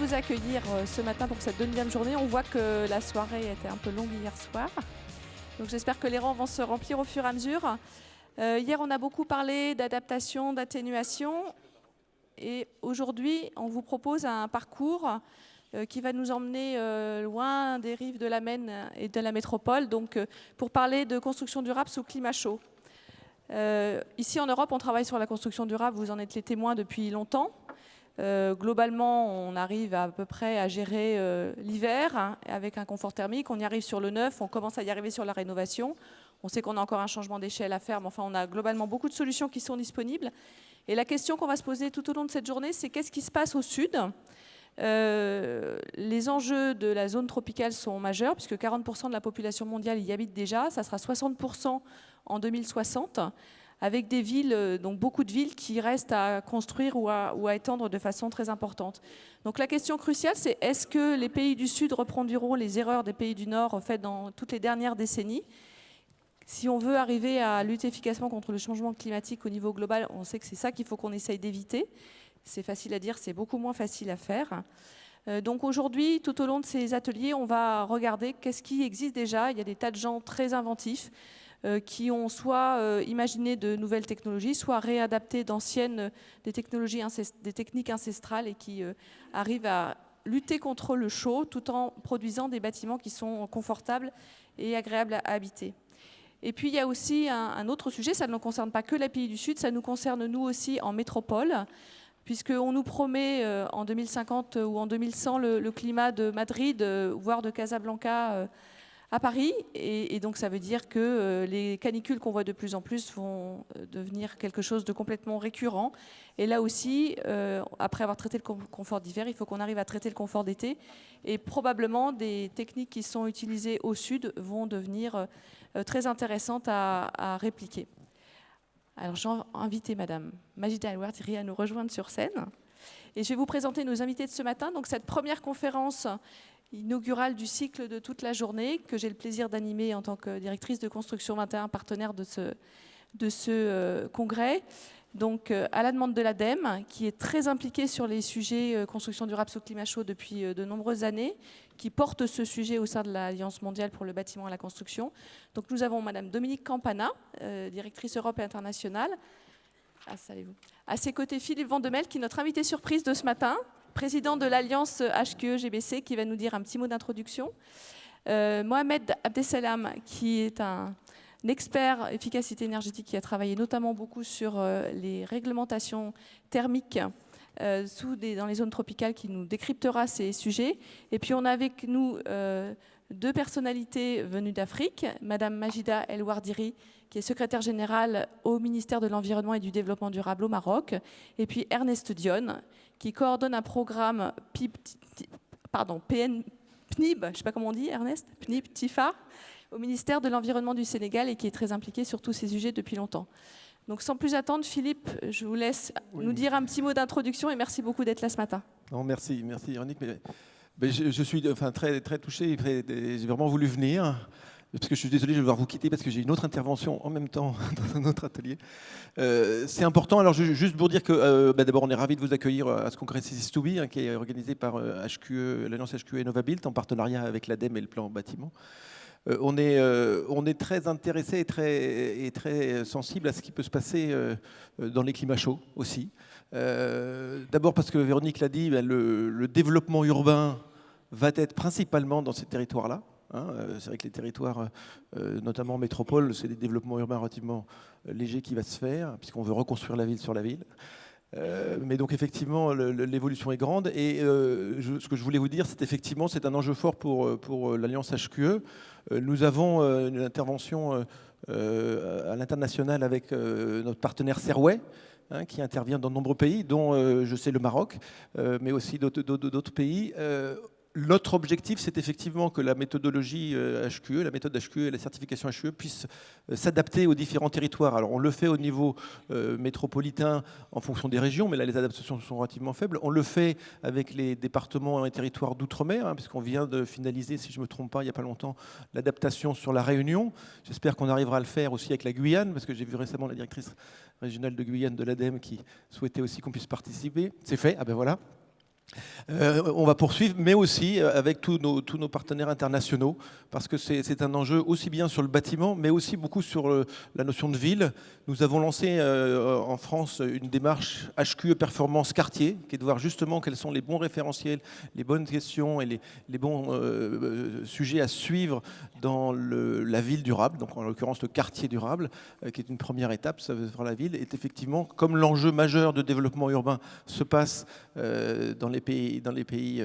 vous accueillir ce matin pour cette deuxième journée. On voit que la soirée était un peu longue hier soir. Donc j'espère que les rangs vont se remplir au fur et à mesure. Hier, on a beaucoup parlé d'adaptation, d'atténuation. Et aujourd'hui, on vous propose un parcours qui va nous emmener loin des rives de la Maine et de la métropole, donc pour parler de construction durable sous climat chaud. Ici en Europe, on travaille sur la construction durable, vous en êtes les témoins depuis longtemps. Globalement, on arrive à peu près à gérer l'hiver avec un confort thermique. On y arrive sur le neuf, on commence à y arriver sur la rénovation. On sait qu'on a encore un changement d'échelle à faire, mais enfin, on a globalement beaucoup de solutions qui sont disponibles. Et la question qu'on va se poser tout au long de cette journée, c'est qu'est-ce qui se passe au sud ? Les enjeux de la zone tropicale sont majeurs, puisque 40% de la population mondiale y habite déjà. Ça sera 60% en 2060. Avec des villes, donc beaucoup de villes qui restent à construire ou à étendre de façon très importante. Donc la question cruciale, c'est est-ce que les pays du Sud reproduiront les erreurs des pays du Nord faites dans toutes les dernières décennies ? Si on veut arriver à lutter efficacement contre le changement climatique au niveau global, on sait que c'est ça qu'il faut qu'on essaye d'éviter. C'est facile à dire, c'est beaucoup moins facile à faire. Donc aujourd'hui, tout au long de ces ateliers, on va regarder qu'est-ce qui existe déjà. Il y a des tas de gens très inventifs qui ont soit imaginé de nouvelles technologies, soit réadapté d'anciennes des techniques ancestrales et qui arrivent à lutter contre le chaud tout en produisant des bâtiments qui sont confortables et agréables à habiter. Et puis il y a aussi un autre sujet, ça ne concerne pas que les pays du Sud, ça nous concerne nous aussi en métropole, puisqu'on nous promet en 2050 ou en 2100 le climat de Madrid, voire de Casablanca, à Paris, et donc ça veut dire que les canicules qu'on voit de plus en plus vont devenir quelque chose de complètement récurrent. Et là aussi, après avoir traité le confort d'hiver, il faut qu'on arrive à traiter le confort d'été. Et probablement, des techniques qui sont utilisées au sud vont devenir très intéressantes à répliquer. Alors j'ai invité Madame Majida El-Ouardiri à nous rejoindre sur scène. Et je vais vous présenter nos invités de ce matin. Donc cette première conférence inaugurale du cycle de toute la journée, que j'ai le plaisir d'animer en tant que directrice de Construction 21, partenaire de ce congrès. Donc à la demande de l'ADEME, qui est très impliquée sur les sujets construction durable sous climat chaud depuis de nombreuses années, qui porte ce sujet au sein de l'Alliance mondiale pour le bâtiment et la construction. Donc nous avons Madame Dominique Campana, directrice Europe et internationale. Installez-vous. À ses côtés, Philippe Vandemel, qui est notre invité surprise de ce matin, président de l'Alliance HQE-GBC, qui va nous dire un petit mot d'introduction. Mohamed Abdesalam, qui est un expert efficacité énergétique, qui a travaillé notamment beaucoup sur les réglementations thermiques dans les zones tropicales, qui nous décryptera ces sujets. Et puis on a avec nous deux personnalités venues d'Afrique, Madame Majida El-Ouardiri, qui est secrétaire générale au ministère de l'Environnement et du Développement durable au Maroc, et puis Ernest Dione, qui coordonne un programme PNIB, je ne sais pas comment on dit, Ernest, PNIB-TIFA, au ministère de l'Environnement du Sénégal et qui est très impliqué sur tous ces sujets depuis longtemps. Donc sans plus attendre, Philippe, je vous laisse nous dire un petit mot d'introduction et merci beaucoup d'être là ce matin. Non, merci Véronique. Mais je suis très, très touché, j'ai vraiment voulu venir. Parce que je suis désolé, je vais devoir vous quitter parce que j'ai une autre intervention en même temps dans un autre atelier. C'est important, alors juste pour dire que d'abord on est ravis de vous accueillir à ce congrès CIS2B qui est organisé par l'Alliance HQE et Novabuilt en partenariat avec l'ADEME et le plan bâtiment. On est très intéressé et très sensible à ce qui peut se passer dans les climats chauds aussi. D'abord parce que Véronique l'a dit, le développement urbain va être principalement dans ces territoires-là. C'est vrai que les territoires, notamment en métropole, c'est des développements urbains relativement légers qui va se faire, puisqu'on veut reconstruire la ville sur la ville. Mais donc effectivement, l'évolution est grande. Et ce que je voulais vous dire, c'est effectivement, c'est un enjeu fort pour l'Alliance HQE. Nous avons une intervention à l'international avec notre partenaire Serway, qui intervient dans de nombreux pays, dont je sais le Maroc, mais aussi d'autres pays. Notre objectif, c'est effectivement que la méthodologie HQE, la méthode HQE et la certification HQE puissent s'adapter aux différents territoires. Alors on le fait au niveau métropolitain en fonction des régions, mais là les adaptations sont relativement faibles. On le fait avec les départements et territoires d'outre-mer, puisqu'on vient de finaliser, si je ne me trompe pas, il n'y a pas longtemps, l'adaptation sur la Réunion. J'espère qu'on arrivera à le faire aussi avec la Guyane, parce que j'ai vu récemment la directrice régionale de Guyane de l'ADEME qui souhaitait aussi qu'on puisse participer. C'est fait, ah ben voilà. On va poursuivre, mais aussi avec tous nos partenaires internationaux, parce que c'est un enjeu aussi bien sur le bâtiment, mais aussi beaucoup sur la notion de ville. Nous avons lancé en France une démarche HQE Performance Quartier, qui est de voir justement quels sont les bons référentiels, les bonnes questions et les bons sujets à suivre dans la ville durable, donc en l'occurrence le quartier durable, qui est une première étape vers la ville, est effectivement, comme l'enjeu majeur de développement urbain se passe dans les pays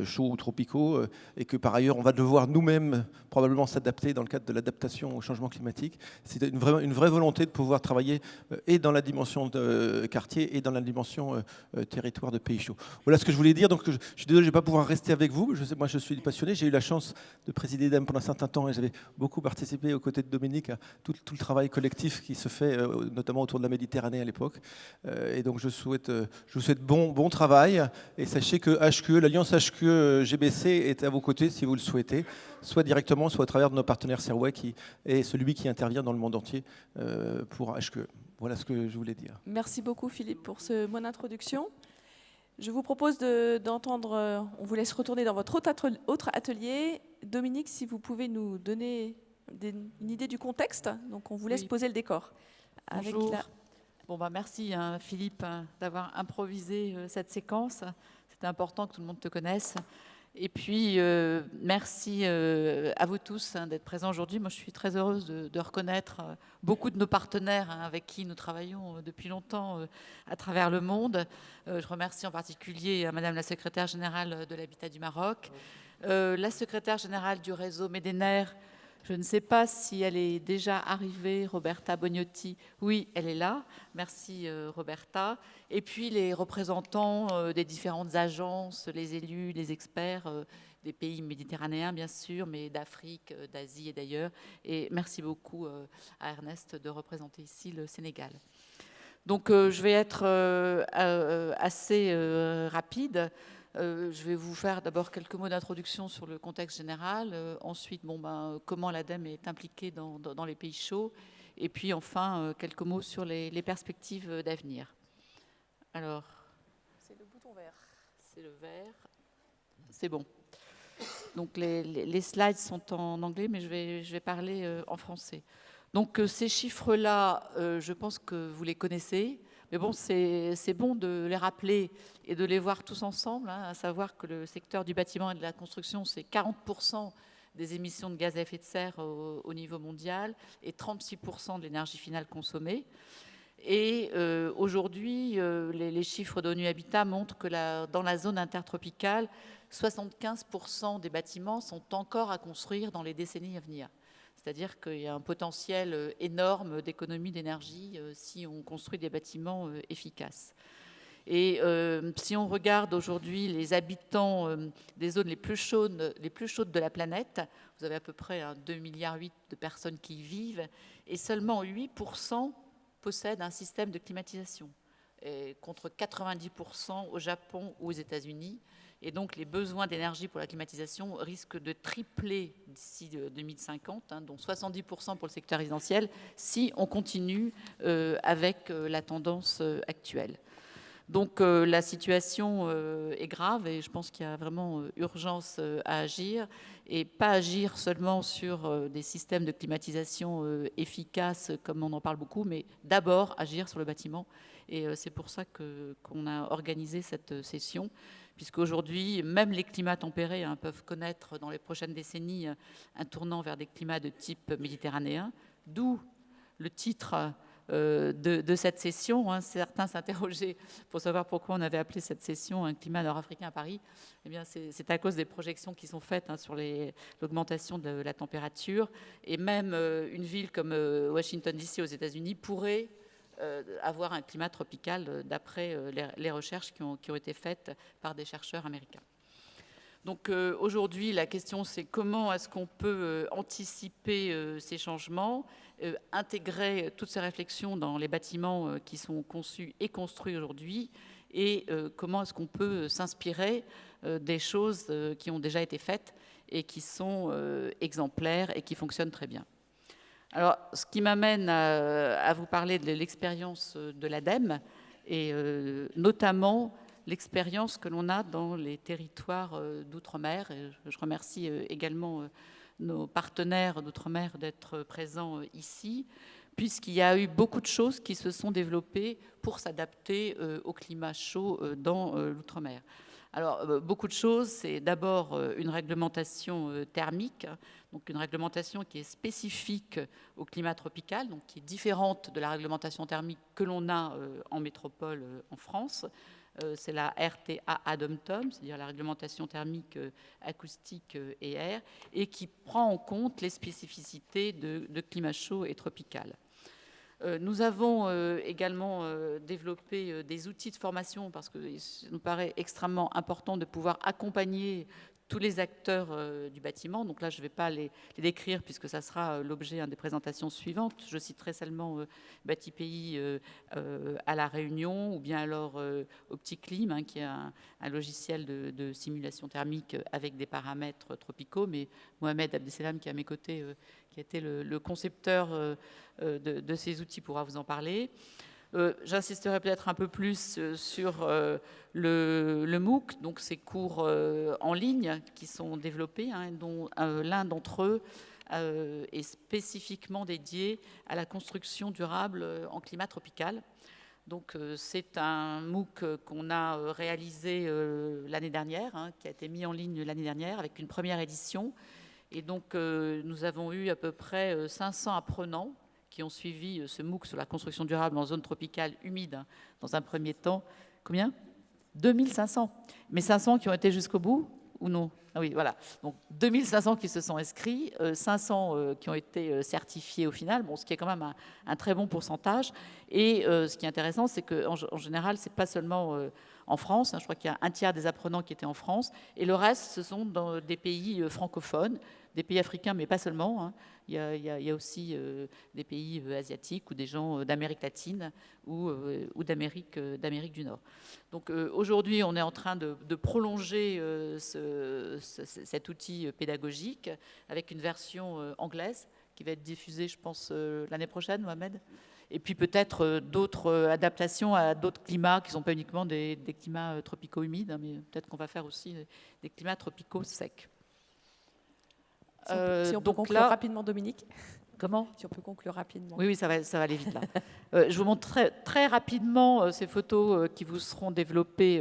chauds ou tropicaux, et que par ailleurs on va devoir nous-mêmes probablement s'adapter dans le cadre de l'adaptation au changement climatique. C'est une vraie volonté de pouvoir travailler et dans la dimension de quartier et dans la dimension territoire de pays chauds. Voilà ce que je voulais dire. Donc je suis désolé, je ne vais pas pouvoir rester avec vous. Moi je suis passionné. J'ai eu la chance de présider DEM pendant un certain temps et j'avais beaucoup participé aux côtés de Dominique à tout le travail collectif qui se fait, notamment autour de la Méditerranée à l'époque. Et donc je vous souhaite bon travail. Et sachez que HQE, l'Alliance HQE GBC est à vos côtés si vous le souhaitez, soit directement, soit à travers de nos partenaires Serway, qui est celui qui intervient dans le monde entier pour HQE. Voilà ce que je voulais dire. Merci beaucoup Philippe pour ce mot d'introduction. Je vous propose d'entendre, on vous laisse retourner dans votre autre atelier. Dominique, si vous pouvez nous donner une idée du contexte, donc on vous laisse poser le décor. Bonjour. Bon, merci Philippe d'avoir improvisé cette séquence. C'était important que tout le monde te connaisse. Et puis, merci à vous tous d'être présents aujourd'hui. Moi, je suis très heureuse de reconnaître beaucoup de nos partenaires avec qui nous travaillons depuis longtemps à travers le monde. Je remercie en particulier Madame la secrétaire générale de l'Habitat du Maroc, la secrétaire générale du réseau Médéner. Je ne sais pas si elle est déjà arrivée, Roberta Bognotti. Oui, elle est là. Merci Roberta. Et puis les représentants des différentes agences, les élus, les experts des pays méditerranéens, bien sûr, mais d'Afrique, d'Asie et d'ailleurs. Et merci beaucoup à Ernest de représenter ici le Sénégal. Donc je vais être assez rapide. Je vais vous faire d'abord quelques mots d'introduction sur le contexte général, ensuite comment l'ADEME est impliquée dans les pays chauds, et puis enfin quelques mots sur les perspectives d'avenir. Alors, c'est le bouton vert. C'est le vert. C'est bon. Donc les slides sont en anglais, mais je vais parler en français. Donc ces chiffres-là, je pense que vous les connaissez. Mais bon, c'est bon de les rappeler et de les voir tous ensemble, à savoir que le secteur du bâtiment et de la construction, c'est 40% des émissions de gaz à effet de serre au niveau mondial et 36% de l'énergie finale consommée. Et aujourd'hui, les chiffres d'ONU Habitat montrent que dans la zone intertropicale, 75% des bâtiments sont encore à construire dans les décennies à venir. C'est-à-dire qu'il y a un potentiel énorme d'économie d'énergie si on construit des bâtiments efficaces. Et si on regarde aujourd'hui les habitants des zones les plus chaudes de la planète, vous avez à peu près 2,8 milliards de personnes qui y vivent, et seulement 8% possèdent un système de climatisation, contre 90% au Japon ou aux États-Unis. Et donc, les besoins d'énergie pour la climatisation risquent de tripler d'ici 2050, dont 70% pour le secteur résidentiel, si on continue avec la tendance actuelle. Donc, la situation est grave et je pense qu'il y a vraiment urgence à agir, et pas agir seulement sur des systèmes de climatisation efficaces, comme on en parle beaucoup, mais d'abord agir sur le bâtiment. Et c'est pour ça qu'on a organisé cette session, puisqu'aujourd'hui, même les climats tempérés peuvent connaître dans les prochaines décennies un tournant vers des climats de type méditerranéen, d'où le titre de cette session. Certains s'interrogeaient pour savoir pourquoi on avait appelé cette session un climat nord-africain à Paris. Eh bien, c'est à cause des projections qui sont faites sur l'augmentation de la température. Et même une ville comme Washington DC aux États-Unis pourrait avoir un climat tropical d'après les recherches qui ont été faites par des chercheurs américains. Donc aujourd'hui, la question c'est comment est-ce qu'on peut anticiper ces changements, intégrer toutes ces réflexions dans les bâtiments qui sont conçus et construits aujourd'hui, et comment est-ce qu'on peut s'inspirer des choses qui ont déjà été faites et qui sont exemplaires et qui fonctionnent très bien. Alors, ce qui m'amène à vous parler de l'expérience de l'ADEME, et notamment l'expérience que l'on a dans les territoires d'outre-mer. Et je remercie également nos partenaires d'outre-mer d'être présents ici, puisqu'il y a eu beaucoup de choses qui se sont développées pour s'adapter au climat chaud dans l'outre-mer. Alors, beaucoup de choses, c'est d'abord une réglementation thermique, donc une réglementation qui est spécifique au climat tropical, donc qui est différente de la réglementation thermique que l'on a en métropole en France. C'est la RTA ADOMTOM, c'est-à-dire la réglementation thermique acoustique et air, et qui prend en compte les spécificités de climat chaud et tropical. Nous avons également développé des outils de formation parce que ça nous paraît extrêmement important de pouvoir accompagner tous les acteurs du bâtiment. Donc là, je ne vais pas les décrire puisque ça sera l'objet des présentations suivantes. Je citerai seulement BatiPays à La Réunion ou bien alors OptiClim, qui est un logiciel de simulation thermique avec des paramètres tropicaux. Mais Mohamed Abdeselam, qui est à mes côtés, qui a été le concepteur de ces outils, pourra vous en parler. J'insisterai peut-être un peu plus sur le MOOC, donc ces cours en ligne qui sont développés, dont l'un d'entre eux est spécifiquement dédié à la construction durable en climat tropical. Donc c'est un MOOC qu'on a réalisé l'année dernière, qui a été mis en ligne l'année dernière avec une première édition. Et donc nous avons eu à peu près 500 apprenants qui ont suivi ce MOOC sur la construction durable en zone tropicale humide dans un premier temps. Combien ? 2500. Mais 500 qui ont été jusqu'au bout ou non ? Ah oui, voilà. Donc 2500 qui se sont inscrits, 500 qui ont été certifiés au final, bon, ce qui est quand même un très bon pourcentage. Et ce qui est intéressant, c'est qu'en général, ce n'est pas seulement en France. Je crois qu'il y a un tiers des apprenants qui étaient en France. Et le reste, ce sont dans des pays francophones, des pays africains, mais pas seulement. Il y a aussi des pays asiatiques ou des gens d'Amérique latine ou d'Amérique du Nord. Donc aujourd'hui, on est en train de prolonger cet outil pédagogique avec une version anglaise qui va être diffusée, je pense, l'année prochaine, Mohamed. Et puis peut-être d'autres adaptations à d'autres climats qui ne sont pas uniquement des climats tropicaux humides, mais peut-être qu'on va faire aussi des climats tropicaux secs. Si on peut conclure rapidement, Dominique. Comment ? Si on peut conclure rapidement. Oui, ça va aller vite là. Je vous montre très rapidement ces photos qui vous seront développées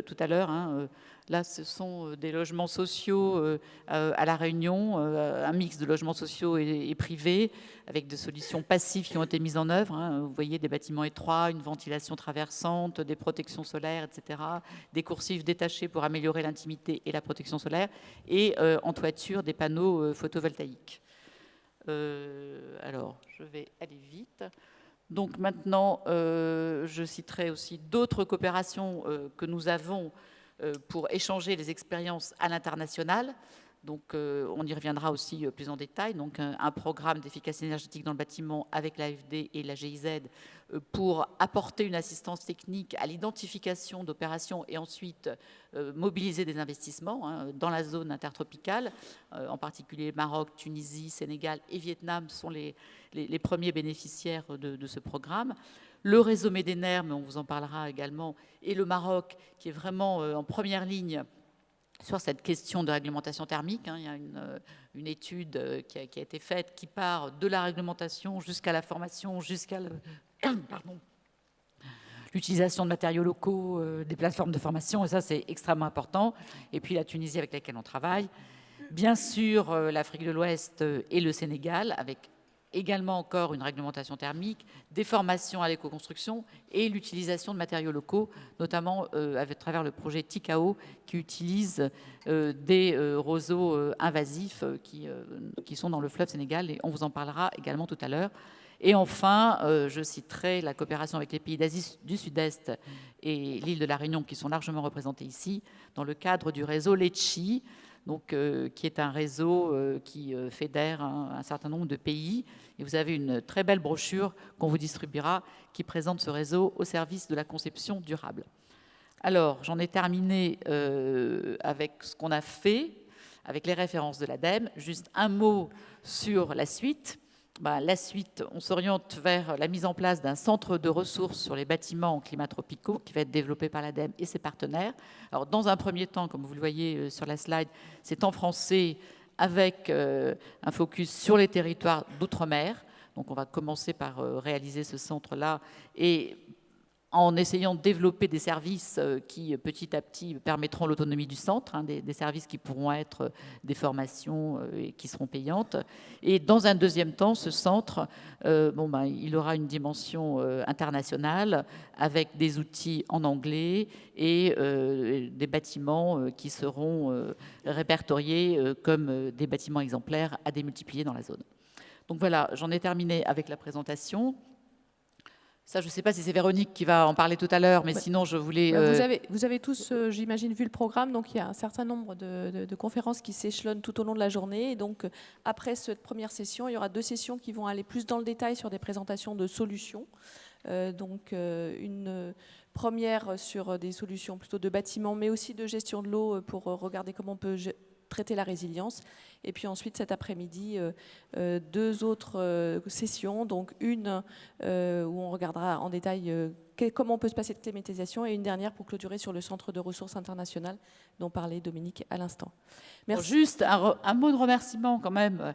tout à l'heure. Là, ce sont des logements sociaux à La Réunion, un mix de logements sociaux et privés, avec des solutions passives qui ont été mises en œuvre. Vous voyez des bâtiments étroits, une ventilation traversante, des protections solaires, etc. Des coursives détachées pour améliorer l'intimité et la protection solaire, et en toiture des panneaux photovoltaïques. Alors, je vais aller vite. Donc maintenant, je citerai aussi d'autres coopérations que nous avons pour échanger les expériences à l'international. Donc, on y reviendra aussi plus en détail. Donc, un programme d'efficacité énergétique dans le bâtiment avec l'AFD et la GIZ pour apporter une assistance technique à l'identification d'opérations et ensuite mobiliser des investissements dans la zone intertropicale. En particulier, Maroc, Tunisie, Sénégal et Vietnam sont les premiers bénéficiaires de ce programme. Le réseau Médéner, mais on vous en parlera également, et le Maroc, qui est vraiment en première ligne sur cette question de réglementation thermique. Il y a une étude qui a été faite qui part de la réglementation jusqu'à la formation, jusqu'à l'utilisation de matériaux locaux, des plateformes de formation, et ça c'est extrêmement important. Et puis la Tunisie avec laquelle on travaille. Bien sûr, l'Afrique de l'Ouest et le Sénégal, avec également encore une réglementation thermique, des formations à l'éco-construction et l'utilisation de matériaux locaux, notamment à travers le projet TICAO qui utilise des roseaux invasifs qui sont dans le fleuve Sénégal, et on vous en parlera également tout à l'heure. Et enfin, je citerai la coopération avec les pays d'Asie du Sud-Est et l'île de la Réunion qui sont largement représentés ici dans le cadre du réseau LECHI, donc, qui est un réseau qui fédère un certain nombre de pays. Et vous avez une très belle brochure qu'on vous distribuera qui présente ce réseau au service de la conception durable. Alors, j'en ai terminé avec ce qu'on a fait, avec les références de l'ADEME. Juste un mot sur la suite. la suite, on s'oriente vers la mise en place d'un centre de ressources sur les bâtiments en climat tropicaux qui va être développé par l'ADEME et ses partenaires. Alors, dans un premier temps, comme vous le voyez sur la slide, c'est en français avec un focus sur les territoires d'outre-mer. Donc, on va commencer par réaliser ce centre-là et en essayant de développer des services qui, petit à petit, permettront l'autonomie du centre, hein, des services qui pourront être des formations et qui seront payantes. Et dans un deuxième temps, ce centre, il aura une dimension internationale avec des outils en anglais et des bâtiments qui seront répertoriés comme des bâtiments exemplaires à démultiplier dans la zone. Donc voilà, j'en ai terminé avec la présentation. Ça, je ne sais pas si c'est Véronique qui va en parler tout à l'heure, mais sinon, je voulais... Vous avez tous, j'imagine, vu le programme. Donc, il y a un certain nombre de conférences qui s'échelonnent tout au long de la journée. Et donc, après cette première session, il y aura 2 sessions qui vont aller plus dans le détail sur des présentations de solutions. Une première sur des solutions plutôt de bâtiments, mais aussi de gestion de l'eau pour regarder comment on peut traiter la résilience. Et puis ensuite, cet après-midi, 2 autres sessions, donc une où on regardera en détail comment on peut se passer de climatisation, et une dernière pour clôturer sur le centre de ressources internationales dont parlait Dominique à l'instant. Merci. Juste un mot de remerciement quand même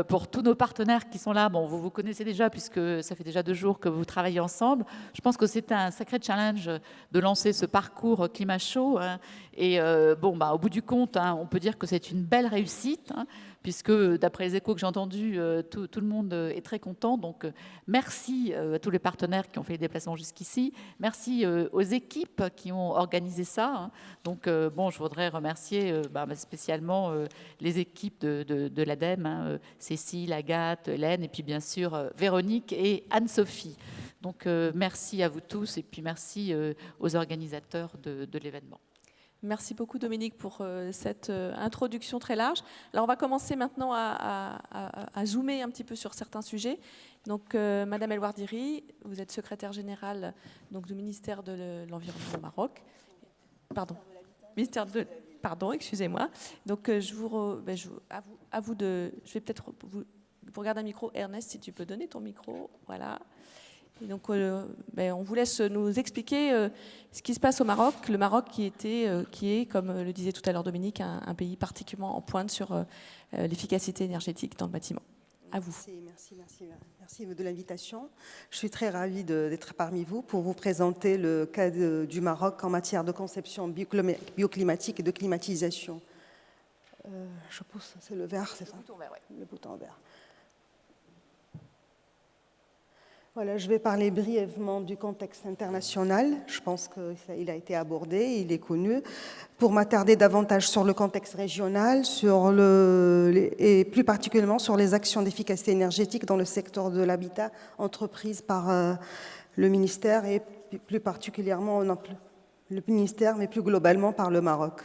pour tous nos partenaires qui sont là. Bon, vous vous connaissez déjà puisque ça fait déjà 2 jours que vous travaillez ensemble. Je pense que c'est un sacré challenge de lancer ce parcours climat chaud. Hein. Et au bout du compte, hein, on peut dire que c'est une belle réussite, hein, puisque d'après les échos que j'ai entendus, tout le monde est très content. Donc merci à tous les partenaires qui ont fait les déplacements jusqu'ici. Merci aux équipes qui ont organisé ça. Hein. Donc je voudrais remercier spécialement les équipes de l'ADEME, hein, Cécile, Agathe, Hélène, et puis bien sûr Véronique et Anne-Sophie. Donc merci à vous tous, et puis merci aux organisateurs de l'événement. Merci beaucoup Dominique pour cette introduction très large. Alors on va commencer maintenant à zoomer un petit peu sur certains sujets. Donc Madame El Ouardiri, vous êtes secrétaire générale donc, du ministère de l'Environnement au Maroc. Pardon, excusez-moi. Donc je vais peut-être vous regarder un micro. Ernest, si tu peux donner ton micro, voilà. Et donc, on vous laisse nous expliquer ce qui se passe au Maroc. Le Maroc qui est, comme le disait tout à l'heure Dominique, un pays particulièrement en pointe sur l'efficacité énergétique dans le bâtiment. À vous. Merci de l'invitation. Je suis très ravie d'être parmi vous pour vous présenter le cas du Maroc en matière de conception bioclimatique et de climatisation. Je pousse, c'est le vert, c'est ça ? Le bouton vert, oui. Le bouton vert. Voilà, je vais parler brièvement du contexte international. Je pense qu'il a été abordé, il est connu. Pour m'attarder davantage sur le contexte régional, et plus particulièrement sur les actions d'efficacité énergétique dans le secteur de l'habitat entreprises par le ministère, et plus particulièrement le ministère, mais plus globalement par le Maroc.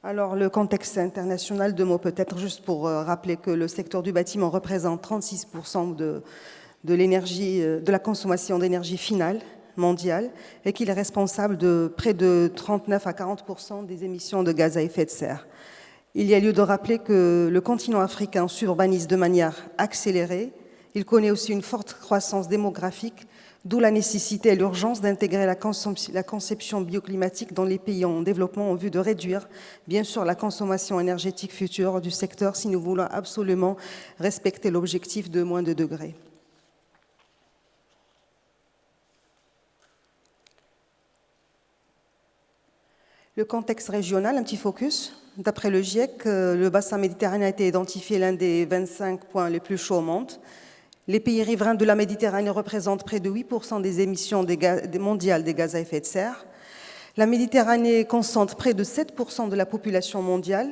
Alors, le contexte international, 2 mots peut-être, juste pour rappeler que le secteur du bâtiment représente 36% de la consommation d'énergie finale mondiale, et qu'il est responsable de près de 39 à 40% des émissions de gaz à effet de serre. Il y a lieu de rappeler que le continent africain s'urbanise de manière accélérée. Il connaît aussi une forte croissance démographique, d'où la nécessité et l'urgence d'intégrer la conception bioclimatique dans les pays en développement en vue de réduire, bien sûr, la consommation énergétique future du secteur si nous voulons absolument respecter l'objectif de moins de degrés. Le contexte régional, un petit focus. D'après le GIEC, le bassin méditerranéen a été identifié l'un des 25 points les plus chauds au monde. Les pays riverains de la Méditerranée représentent près de 8% des émissions mondiales des gaz à effet de serre. La Méditerranée concentre près de 7% de la population mondiale,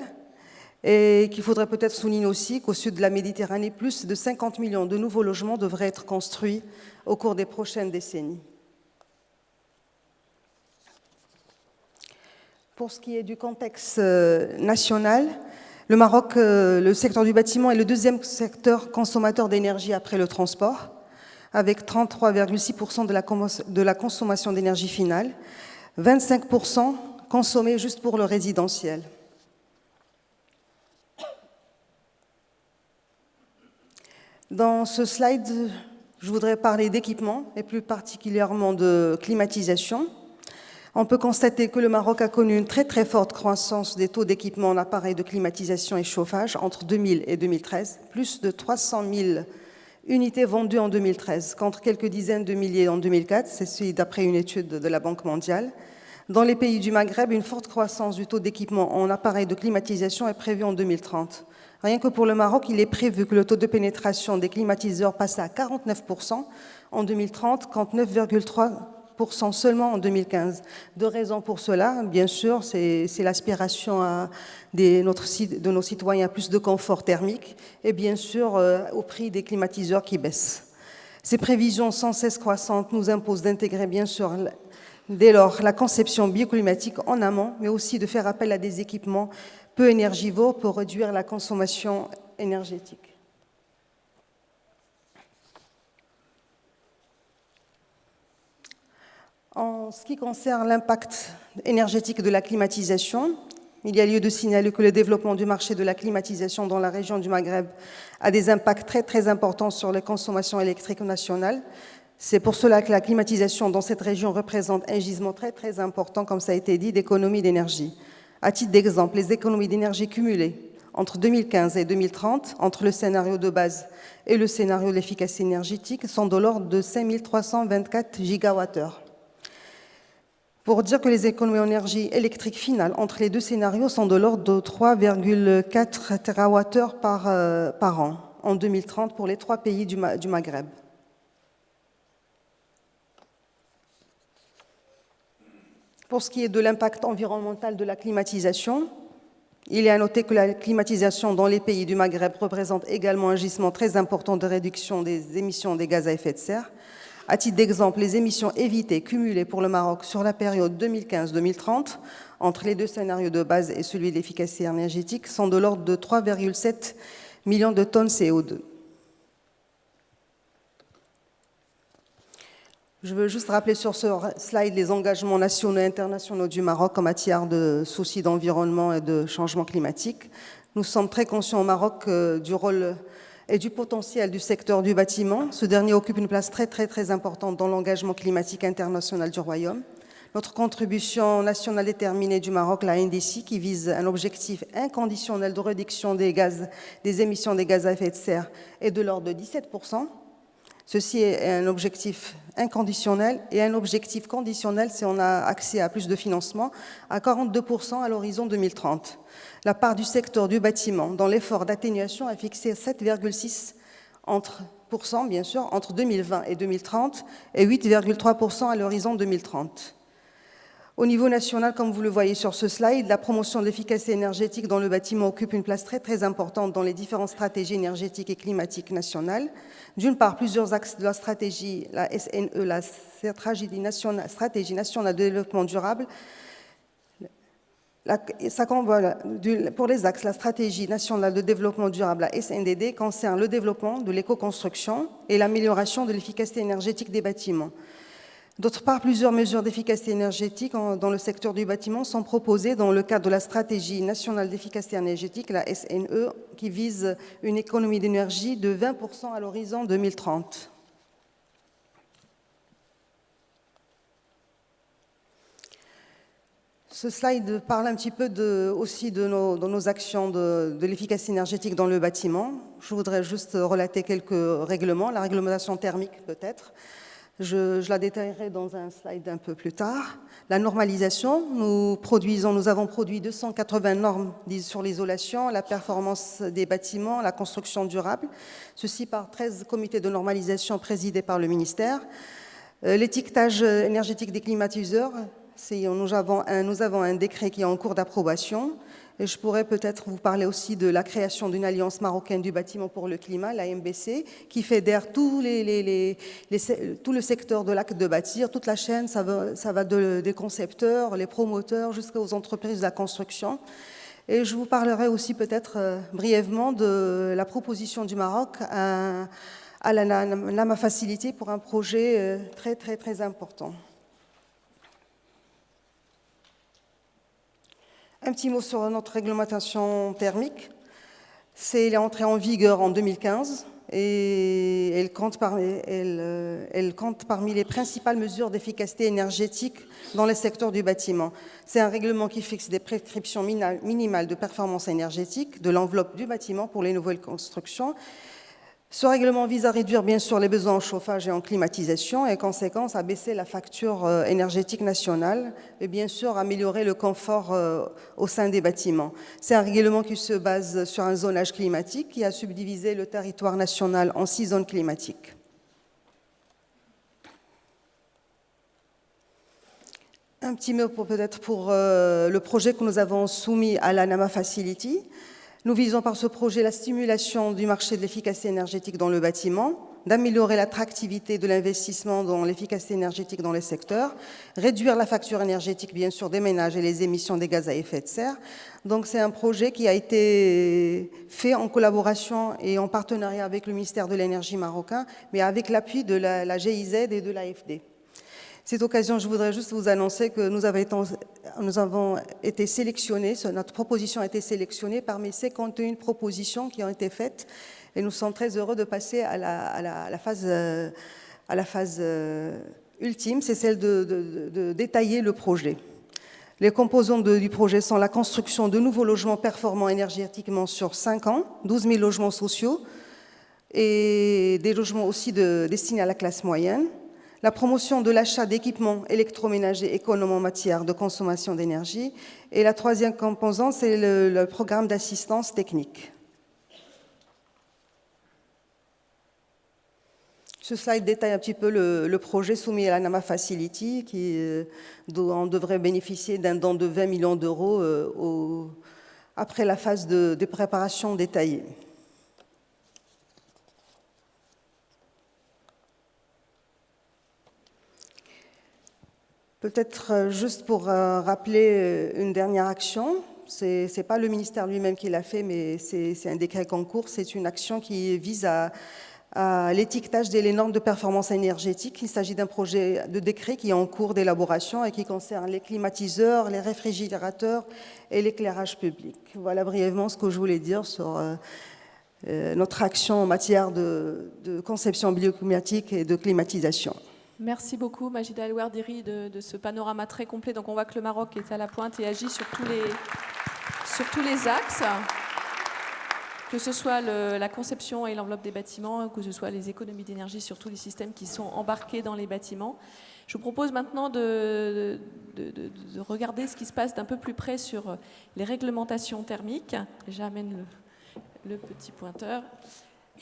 et qu'il faudrait peut-être souligner aussi qu'au sud de la Méditerranée, plus de 50 millions de nouveaux logements devraient être construits au cours des prochaines décennies. Pour ce qui est du contexte national, le Maroc, le secteur du bâtiment est le 2e secteur consommateur d'énergie après le transport, avec 33,6% de la consommation d'énergie finale, 25% consommés juste pour le résidentiel. Dans ce slide, je voudrais parler d'équipement, et plus particulièrement de climatisation. On peut constater que le Maroc a connu une très très forte croissance des taux d'équipement en appareils de climatisation et chauffage entre 2000 et 2013, plus de 300 000 unités vendues en 2013, contre quelques dizaines de milliers en 2004, c'est d'après une étude de la Banque mondiale. Dans les pays du Maghreb, une forte croissance du taux d'équipement en appareils de climatisation est prévue en 2030. Rien que pour le Maroc, il est prévu que le taux de pénétration des climatiseurs passe à 49% en 2030, contre 9,3% seulement en 2015. Deux raisons pour cela, bien sûr, c'est l'aspiration de nos citoyens à plus de confort thermique et bien sûr au prix des climatiseurs qui baissent. Ces prévisions sans cesse croissantes nous imposent d'intégrer bien sûr dès lors la conception bioclimatique en amont, mais aussi de faire appel à des équipements peu énergivores pour réduire la consommation énergétique. En ce qui concerne l'impact énergétique de la climatisation, il y a lieu de signaler que le développement du marché de la climatisation dans la région du Maghreb a des impacts très très importants sur les consommations électriques nationales. C'est pour cela que la climatisation dans cette région représente un gisement très très important, comme ça a été dit, d'économie d'énergie. À titre d'exemple, les économies d'énergie cumulées entre 2015 et 2030, entre le scénario de base et le scénario de l'efficacité énergétique, sont de l'ordre de 5 324 gigawattheures. Pour dire que les économies en énergie électrique finale entre les deux scénarios sont de l'ordre de 3,4 TWh par an en 2030 pour les trois pays du Maghreb. Pour ce qui est de l'impact environnemental de la climatisation, il est à noter que la climatisation dans les pays du Maghreb représente également un gisement très important de réduction des émissions des gaz à effet de serre. À titre d'exemple, les émissions évitées cumulées pour le Maroc sur la période 2015-2030, entre les deux scénarios de base et celui de l'efficacité énergétique, sont de l'ordre de 3,7 millions de tonnes CO2. Je veux juste rappeler sur ce slide les engagements nationaux et internationaux du Maroc en matière de soucis d'environnement et de changement climatique. Nous sommes très conscients au Maroc du rôle et du potentiel du secteur du bâtiment. Ce dernier occupe une place très, très, très importante dans l'engagement climatique international du Royaume. Notre contribution nationale déterminée du Maroc, la NDC, qui vise un objectif inconditionnel de réduction des émissions des gaz à effet de serre, est de l'ordre de 17%. Ceci est un objectif inconditionnel et un objectif conditionnel si on a accès à plus de financement, à 42% à l'horizon 2030. La part du secteur du bâtiment dans l'effort d'atténuation est fixée à 7,6%, bien sûr, entre 2020 et 2030 et 8,3% à l'horizon 2030. Au niveau national, comme vous le voyez sur ce slide, la promotion de l'efficacité énergétique dans le bâtiment occupe une place très très importante dans les différentes stratégies énergétiques et climatiques nationales. D'une part, plusieurs axes de la stratégie, la SNE, la stratégie nationale de développement durable. Pour les axes, la stratégie nationale de développement durable, la SNDD, concerne le développement de l'éco-construction et l'amélioration de l'efficacité énergétique des bâtiments. D'autre part, plusieurs mesures d'efficacité énergétique dans le secteur du bâtiment sont proposées dans le cadre de la stratégie nationale d'efficacité énergétique, la SNE, qui vise une économie d'énergie de 20% à l'horizon 2030. Ce slide parle un petit peu aussi de nos actions de l'efficacité énergétique dans le bâtiment. Je voudrais juste relater quelques règlements, la réglementation thermique peut-être. Je la détaillerai dans un slide un peu plus tard. La normalisation, nous avons produit 280 normes sur l'isolation, la performance des bâtiments, la construction durable, ceci par 13 comités de normalisation présidés par le ministère. L'étiquetage énergétique des climatiseurs, nous avons un décret qui est en cours d'approbation. Et je pourrais peut-être vous parler aussi de la création d'une alliance marocaine du bâtiment pour le climat, la MBC, qui fédère tout le secteur de l'acte de bâtir, toute la chaîne, ça va des concepteurs, les promoteurs, jusqu'aux entreprises de la construction. Et je vous parlerai aussi peut-être brièvement de la proposition du Maroc à la NAMA Facilité pour un projet très, très, très important. Un petit mot sur notre réglementation thermique. Elle est entrée en vigueur en 2015 et elle compte parmi les principales mesures d'efficacité énergétique dans le secteur du bâtiment. C'est un règlement qui fixe des prescriptions minimales de performance énergétique de l'enveloppe du bâtiment pour les nouvelles constructions. Ce règlement vise à réduire bien sûr les besoins en chauffage et en climatisation et en conséquence à baisser la facture énergétique nationale et bien sûr améliorer le confort au sein des bâtiments. C'est un règlement qui se base sur un zonage climatique qui a subdivisé le territoire national en 6 zones climatiques. Un petit mot peut-être pour le projet que nous avons soumis à l'ANAMA Facility. Nous visons par ce projet la stimulation du marché de l'efficacité énergétique dans le bâtiment, d'améliorer l'attractivité de l'investissement dans l'efficacité énergétique dans les secteurs, réduire la facture énergétique bien sûr des ménages et les émissions des gaz à effet de serre. Donc c'est un projet qui a été fait en collaboration et en partenariat avec le ministère de l'Énergie marocain, mais avec l'appui de la GIZ et de l'AFD. Cette occasion, je voudrais juste vous annoncer que nous avons été sélectionnés, notre proposition a été sélectionnée parmi 51 propositions qui ont été faites et nous sommes très heureux de passer à la phase ultime, c'est celle de détailler le projet. Les composants du projet sont la construction de nouveaux logements performants énergétiquement sur 5 ans, 12 000 logements sociaux et des logements aussi destinés à la classe moyenne, la promotion de l'achat d'équipements électroménagers économes en matière de consommation d'énergie. Et la troisième composante, c'est le programme d'assistance technique. Ce slide détaille un petit peu le projet soumis à l'ANAMA Facility, qui on devrait bénéficier d'un don de 20 millions d'euros après la phase de préparation détaillée. Peut-être juste pour rappeler une dernière action, ce n'est pas le ministère lui-même qui l'a fait, mais c'est un décret concours, c'est une action qui vise à l'étiquetage des normes de performance énergétique. Il s'agit d'un projet de décret qui est en cours d'élaboration et qui concerne les climatiseurs, les réfrigérateurs et l'éclairage public. Voilà brièvement ce que je voulais dire sur notre action en matière de conception bioclimatique et de climatisation. Merci beaucoup Majida El-Ouardiri de ce panorama très complet. Donc on voit que le Maroc est à la pointe et agit sur tous les axes, que ce soit la conception et l'enveloppe des bâtiments, que ce soit les économies d'énergie sur tous les systèmes qui sont embarqués dans les bâtiments. Je vous propose maintenant de regarder ce qui se passe d'un peu plus près sur les réglementations thermiques. J'amène le petit pointeur.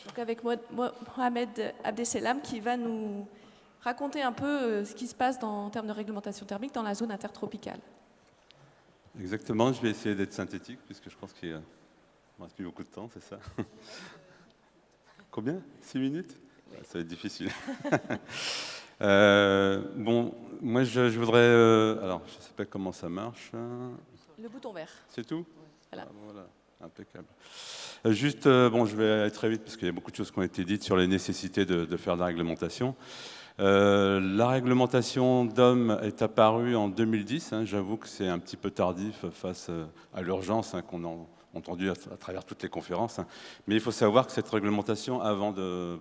Donc avec Mohamed Abdeselam qui va nous raconter un peu ce qui se passe en termes de réglementation thermique dans la zone intertropicale. Exactement, je vais essayer d'être synthétique puisque je pense qu'il ne reste plus beaucoup de temps, c'est ça? Combien? 6 minutes? Ça va être difficile. Bon, moi je voudrais... alors, je ne sais pas comment ça marche. Le bouton vert. C'est tout? Voilà. Ah, voilà, impeccable. Juste, bon, je vais aller très vite parce qu'il y a beaucoup de choses qui ont été dites sur les nécessités de faire de la réglementation. La réglementation DOM est apparue en 2010. J'avoue que c'est un petit peu tardif face à l'urgence qu'on a entendu à travers toutes les conférences. Mais il faut savoir que cette réglementation, avant de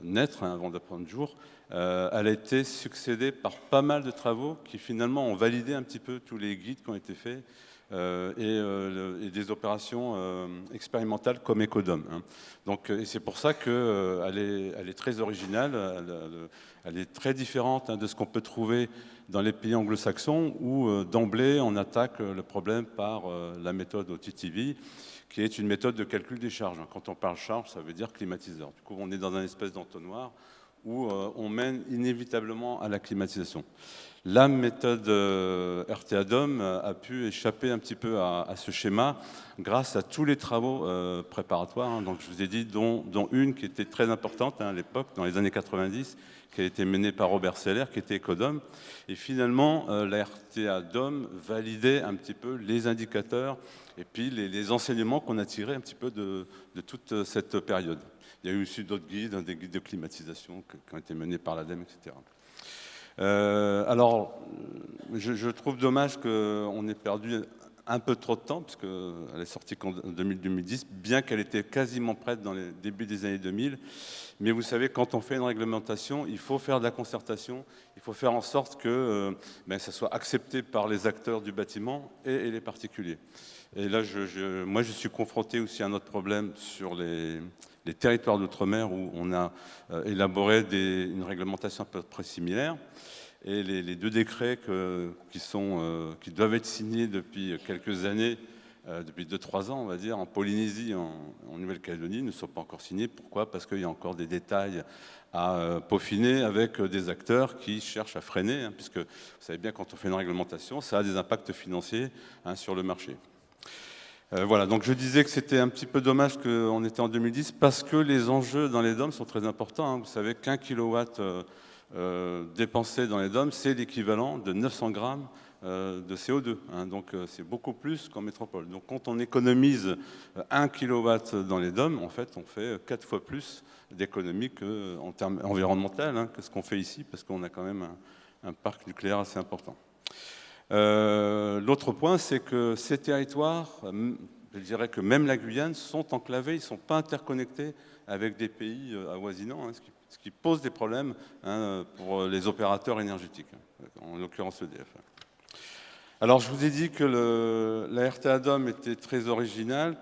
naître, avant de prendre jour, elle a été succédée par pas mal de travaux qui finalement ont validé un petit peu tous les guides qui ont été faits et des opérations expérimentales comme Ecodom. Donc, et c'est pour ça qu'elle est très originale, elle est très différente de ce qu'on peut trouver dans les pays anglo-saxons où d'emblée on attaque le problème par la méthode OTTV, qui est une méthode de calcul des charges. Quand on parle charge, ça veut dire climatiseur. Du coup, on est dans un espèce d'entonnoir où on mène inévitablement à la climatisation. La méthode RTA-DOM a pu échapper un petit peu à ce schéma grâce à tous les travaux préparatoires. Donc, je vous ai dit, dont une qui était très importante à l'époque, dans les années 90, qui a été menée par Robert Seller, qui était Ecodom. Et finalement, la RTA-DOM validait un petit peu les indicateurs et puis les enseignements qu'on a tirés un petit peu de toute cette période. Il y a eu aussi d'autres guides, des guides de climatisation qui ont été menés par l'ADEME, etc. Alors, je trouve dommage qu'on ait perdu un peu trop de temps, puisqu'elle est sortie qu'en 2010, bien qu'elle était quasiment prête dans les débuts des années 2000. Mais vous savez, quand on fait une réglementation, il faut faire de la concertation, il faut faire en sorte que ça soit accepté par les acteurs du bâtiment et les particuliers. Et là, moi, je suis confronté aussi à un autre problème sur les territoires d'outre-mer où on a élaboré une réglementation à peu près similaire. Et les deux décrets qui doivent être signés depuis quelques années, depuis 2-3 ans, on va dire, en Polynésie, en Nouvelle-Calédonie, ne sont pas encore signés. Pourquoi? Parce qu'il y a encore des détails à peaufiner avec des acteurs qui cherchent à freiner, puisque vous savez bien, quand on fait une réglementation, ça a des impacts financiers sur le marché. Voilà, donc je disais que c'était un petit peu dommage qu'on était en 2010 parce que les enjeux dans les DOM sont très importants. Vous savez qu'un kilowatt dépensé dans les DOM, c'est l'équivalent de 900 grammes de CO2. Donc c'est beaucoup plus qu'en métropole. Donc quand on économise 1 kilowatt dans les DOM, en fait, on fait 4 fois plus d'économies en termes environnementaux que ce qu'on fait ici, parce qu'on a quand même un parc nucléaire assez important. L'autre point, c'est que ces territoires, je dirais que même la Guyane, sont enclavés, ils ne sont pas interconnectés avec des pays avoisinants, ce qui pose des problèmes pour les opérateurs énergétiques, en l'occurrence EDF. Alors, je vous ai dit que la RTA DOM était très originale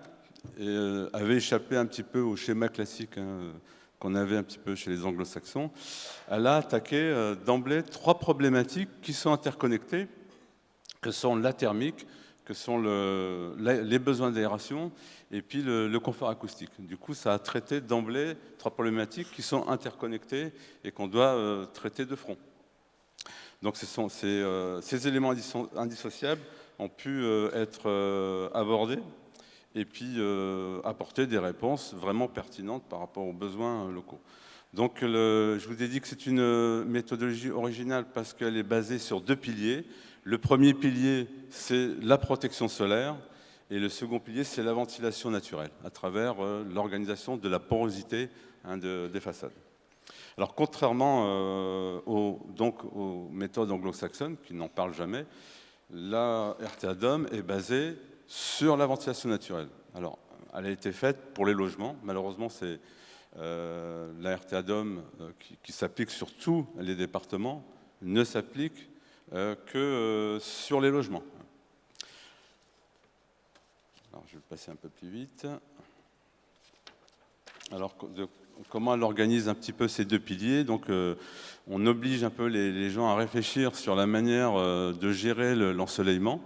et avait échappé un petit peu au schéma classique qu'on avait un petit peu chez les anglo-saxons. Elle a attaqué d'emblée 3 problématiques qui sont interconnectées, que sont la thermique, que sont les besoins d'aération et puis le confort acoustique. Du coup, ça a traité d'emblée 3 problématiques qui sont interconnectées et qu'on doit traiter de front. Donc ces éléments indissociables ont pu être abordés et puis apporter des réponses vraiment pertinentes par rapport aux besoins locaux. Donc je vous ai dit que c'est une méthodologie originale parce qu'elle est basée sur 2 piliers. Le premier pilier, c'est la protection solaire, et le second pilier, c'est la ventilation naturelle, à travers l'organisation de la porosité des façades. Alors, contrairement aux méthodes anglo-saxonnes, qui n'en parlent jamais, la RTA DOM est basée sur la ventilation naturelle. Alors, elle a été faite pour les logements. Malheureusement, c'est la RTA DOM qui s'applique sur tous les départements, ne s'applique que sur les logements. Alors, je vais passer un peu plus vite. Alors, comment elle organise un petit peu ces 2 piliers? Donc, on oblige un peu les gens à réfléchir sur la manière de gérer l'ensoleillement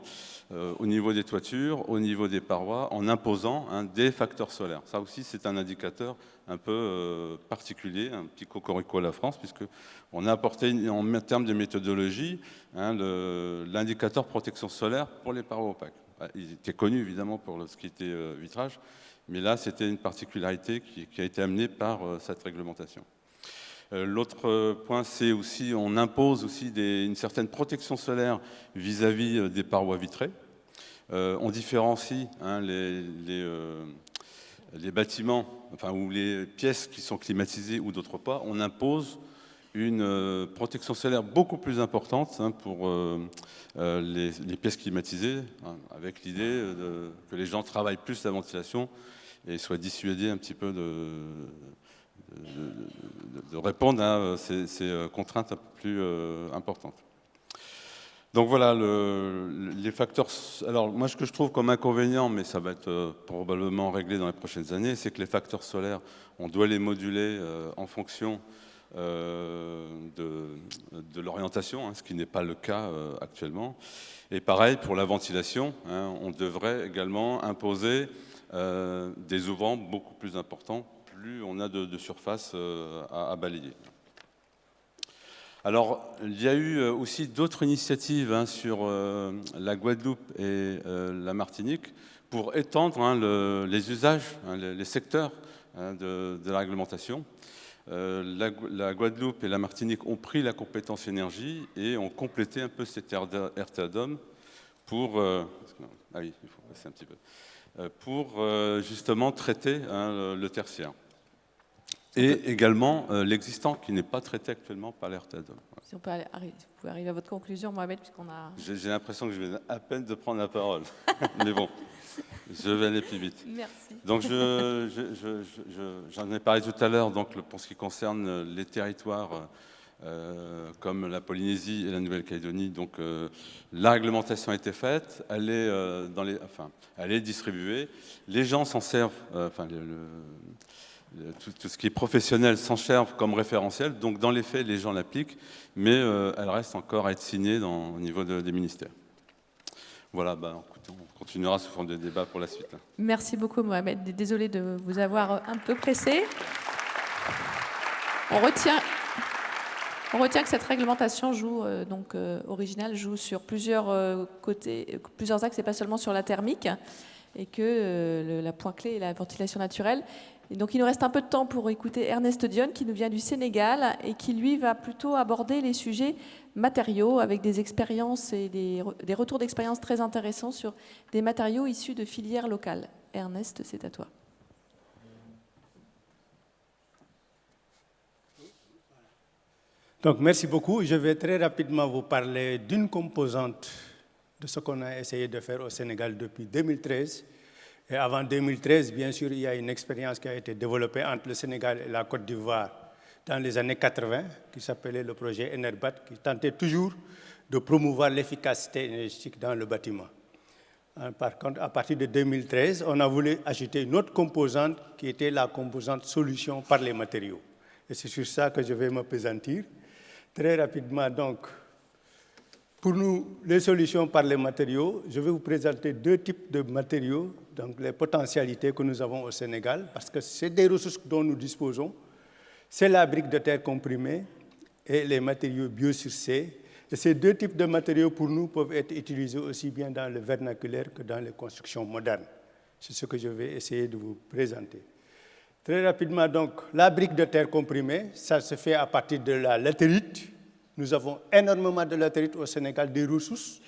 au niveau des toitures, au niveau des parois, en imposant des facteurs solaires. Ça aussi, c'est un indicateur un peu particulier, un petit cocorico à la France, puisqu'on a apporté en termes de méthodologie l'indicateur protection solaire pour les parois opaques. Il était connu évidemment pour ce qui était vitrage, mais là, c'était une particularité qui a été amenée par cette réglementation. L'autre point, c'est aussi, on impose aussi une certaine protection solaire vis-à-vis des parois vitrées. On différencie les bâtiments, ou les pièces qui sont climatisées ou d'autres pas. On impose une protection solaire beaucoup plus importante pour les pièces climatisées, avec l'idée que les gens travaillent plus la ventilation et soient dissuadés un petit peu de répondre à ces contraintes un peu plus importantes. Donc voilà, les facteurs... Alors moi, ce que je trouve comme inconvénient, mais ça va être probablement réglé dans les prochaines années, c'est que les facteurs solaires, on doit les moduler en fonction de l'orientation, ce qui n'est pas le cas actuellement. Et pareil, pour la ventilation, on devrait également imposer des ouvrants beaucoup plus importants, plus on a de surface à balayer. Alors, il y a eu aussi d'autres initiatives sur la Guadeloupe et la Martinique pour étendre les usages, les secteurs de la réglementation. La Guadeloupe et la Martinique ont pris la compétence énergie et ont complété un peu cette RTA DOM pour... ah oui, il faut passer un petit peu. Pour justement traiter le tertiaire. Et également l'existant qui n'est pas traité actuellement par l'RTAD. Si on peut vous pouvez arriver à votre conclusion, Mohamed, puisqu'on a... J'ai l'impression que je viens à peine de prendre la parole. Mais bon, je vais aller plus vite. Merci. Donc j'en ai parlé tout à l'heure, donc pour ce qui concerne les territoires comme la Polynésie et la Nouvelle-Calédonie, donc la réglementation a été faite, elle est distribuée, les gens s'en servent, tout ce qui est professionnel s'en servent comme référentiel, donc dans les faits, les gens l'appliquent, mais elle reste encore à être signée au niveau des ministères. Voilà, écoutez, on continuera sous forme de débat pour la suite. Merci beaucoup, Mohamed. Désolée de vous avoir un peu pressé. On retient que cette réglementation originale joue sur plusieurs côtés, plusieurs axes, et pas seulement sur la thermique, et que la point clé est la ventilation naturelle. Et donc il nous reste un peu de temps pour écouter Ernest Dione, qui nous vient du Sénégal et qui, lui, va plutôt aborder les sujets matériaux avec des expériences et des retours d'expérience très intéressants sur des matériaux issus de filières locales. Ernest, c'est à toi. Donc, merci beaucoup. Je vais très rapidement vous parler d'une composante de ce qu'on a essayé de faire au Sénégal depuis 2013. Et avant 2013, bien sûr, il y a une expérience qui a été développée entre le Sénégal et la Côte d'Ivoire dans les années 80, qui s'appelait le projet Enerbat, qui tentait toujours de promouvoir l'efficacité énergétique dans le bâtiment. Par contre, à partir de 2013, on a voulu ajouter une autre composante qui était la composante solution par les matériaux. Et c'est sur ça que je vais m'appesantir. Très rapidement, donc, pour nous, les solutions par les matériaux, je vais vous présenter deux types de matériaux, donc les potentialités que nous avons au Sénégal, parce que c'est des ressources dont nous disposons. C'est la brique de terre comprimée et les matériaux biosourcés. Et ces deux types de matériaux, pour nous, peuvent être utilisés aussi bien dans le vernaculaire que dans les constructions modernes. C'est ce que je vais essayer de vous présenter. Très rapidement, donc, la brique de terre comprimée, ça se fait à partir de la latérite. Nous avons énormément de latérite au Sénégal, des ressources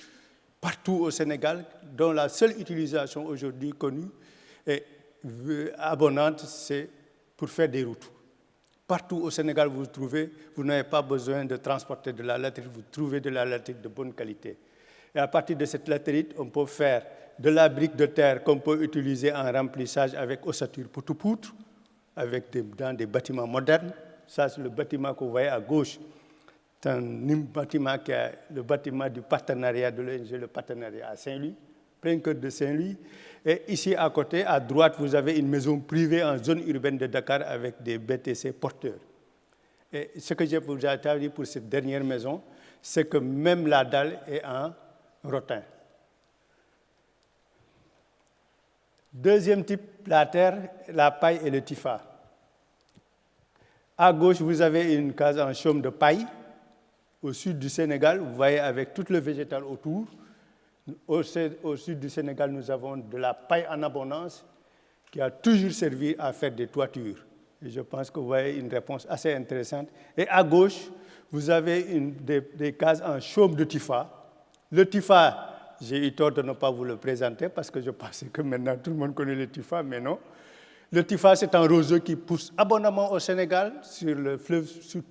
partout au Sénégal, dont la seule utilisation aujourd'hui connue et abondante, c'est pour faire des routes. Partout au Sénégal, vous n'avez pas besoin de transporter de la latérite, vous trouvez de la latérite de bonne qualité. Et à partir de cette latérite, on peut faire de la brique de terre qu'on peut utiliser en remplissage avec ossature poutre-poutre, dans des bâtiments modernes. Ça, c'est le bâtiment que vous voyez à gauche. C'est un bâtiment qui est le bâtiment du partenariat de l'ONG, le partenariat à Saint-Louis, plein cœur de Saint-Louis. Et ici, à côté, à droite, vous avez une maison privée en zone urbaine de Dakar avec des BTC porteurs. Et ce que je vous ai dit pour cette dernière maison, c'est que même la dalle est en rotin. Deuxième type, la terre, la paille et le tifa. À gauche, vous avez une case en chaume de paille. Au sud du Sénégal, vous voyez avec tout le végétal autour. Au sud du Sénégal, nous avons de la paille en abondance qui a toujours servi à faire des toitures. Et je pense que vous voyez une réponse assez intéressante. Et à gauche, vous avez des cases en chaume de tifa. Le tifa, j'ai eu tort de ne pas vous le présenter parce que je pensais que maintenant tout le monde connaît le tifa, mais non. Le tifa, c'est un roseau qui pousse abondamment au Sénégal, sur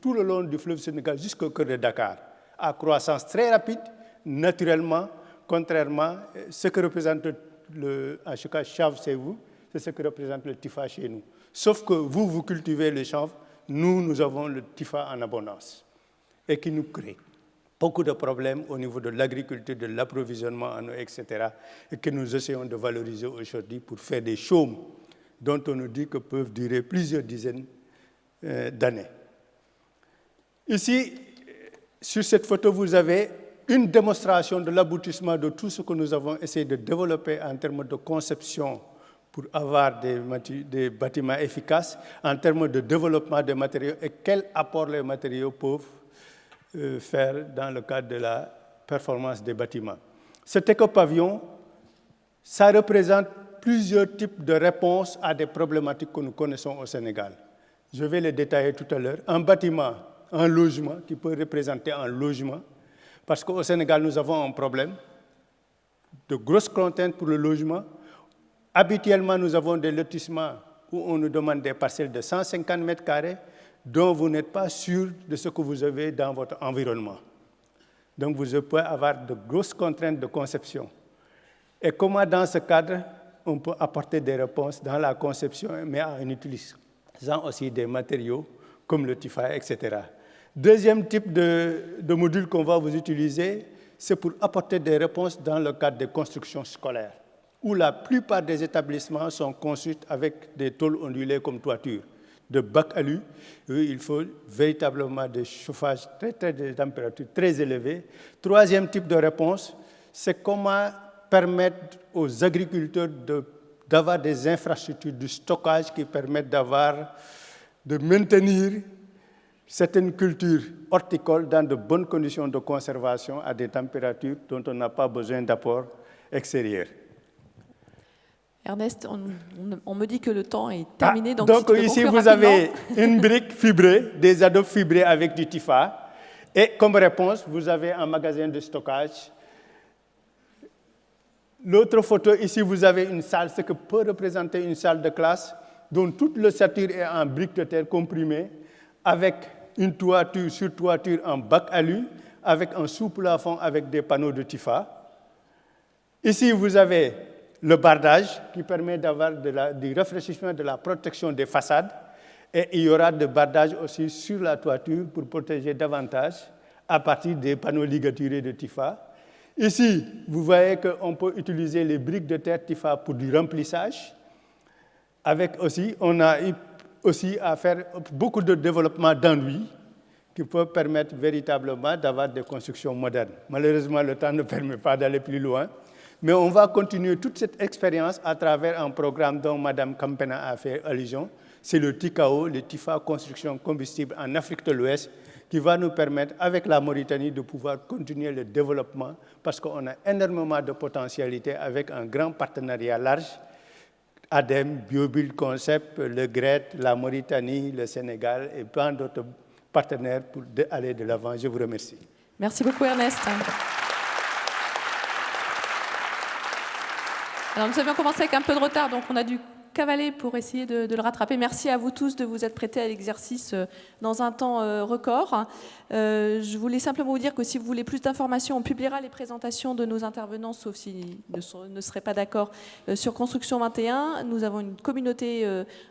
tout le long du fleuve Sénégal jusqu'au cœur de Dakar, à croissance très rapide, naturellement, contrairement à ce que représente en tout cas, chanvre chez vous, c'est ce que représente le tifa chez nous. Sauf que vous cultivez le chanvre, nous avons le tifa en abondance, et qui nous crée beaucoup de problèmes au niveau de l'agriculture, de l'approvisionnement en eau, etc., et que nous essayons de valoriser aujourd'hui pour faire des chaumes dont on nous dit que peuvent durer plusieurs dizaines d'années. Ici, sur cette photo, vous avez une démonstration de l'aboutissement de tout ce que nous avons essayé de développer en termes de conception pour avoir des bâtiments efficaces, en termes de développement des matériaux et quel apport les matériaux peuvent faire dans le cadre de la performance des bâtiments. Cet éco-pavillon, ça représente plusieurs types de réponses à des problématiques que nous connaissons au Sénégal. Je vais les détailler tout à l'heure. Un bâtiment, un logement qui peut représenter un logement, parce qu'au Sénégal, nous avons un problème de grosses contraintes pour le logement. Habituellement, nous avons des lotissements où on nous demande des parcelles de 150 mètres carrés dont vous n'êtes pas sûr de ce que vous avez dans votre environnement. Donc vous pouvez avoir de grosses contraintes de conception. Et comment dans ce cadre, on peut apporter des réponses dans la conception, mais en utilisant aussi des matériaux comme le TIFA, etc. Deuxième type de module qu'on va vous utiliser, c'est pour apporter des réponses dans le cadre des constructions scolaires, où la plupart des établissements sont conçus avec des tôles ondulées comme toiture, de bac alu. Il faut véritablement des chauffages des températures très élevées. Troisième type de réponse, c'est comment permettre aux agriculteurs d'avoir des infrastructures de stockage qui permettent de maintenir certaines cultures horticoles dans de bonnes conditions de conservation à des températures dont on n'a pas besoin d'apport extérieur. Ernest, on me dit que le temps est terminé. Donc donc si tu peux ici, conclure vous avez rapidement. une brique fibrée, des adobes fibrés avec du TIFA. Et comme réponse, vous avez un magasin de stockage. L'autre photo, ici, vous avez une salle, ce que peut représenter une salle de classe, dont toute l'ossature est en briques de terre comprimées, avec une toiture sur toiture en bac alu, avec un sous-plafond avec des panneaux de TIFA. Ici, vous avez le bardage qui permet d'avoir du rafraîchissement de la protection des façades. Et il y aura de bardage aussi sur la toiture pour protéger davantage à partir des panneaux ligaturés de TIFA. Ici, vous voyez qu'on peut utiliser les briques de terre TIFA pour du remplissage. On a aussi à faire beaucoup de développement d'enduits qui peuvent permettre véritablement d'avoir des constructions modernes. Malheureusement, le temps ne permet pas d'aller plus loin. Mais on va continuer toute cette expérience à travers un programme dont Mme Campena a fait allusion. C'est le TICAO, le TIFA Construction Combustible en Afrique de l'Ouest, qui va nous permettre, avec la Mauritanie, de pouvoir continuer le développement parce qu'on a énormément de potentialités avec un grand partenariat large. ADEME, Biobuild Concept, le GRET, la Mauritanie, le Sénégal et plein d'autres partenaires pour aller de l'avant. Je vous remercie. Merci beaucoup, Ernest. Alors, nous avions commencé avec un peu de retard, donc on a dû cavaler pour essayer de le rattraper. Merci à vous tous de vous être prêtés à l'exercice dans un temps record. Je voulais simplement vous dire que si vous voulez plus d'informations, on publiera les présentations de nos intervenants, sauf s'ils ne seraient pas d'accord, sur Construction 21. Nous avons une communauté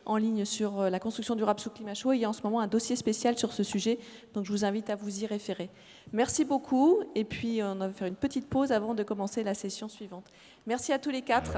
en ligne sur la construction durable sous climat chaud. Il y a en ce moment un dossier spécial sur ce sujet, donc je vous invite à vous y référer. Merci beaucoup, et puis on va faire une petite pause avant de commencer la session suivante. Merci à tous les quatre.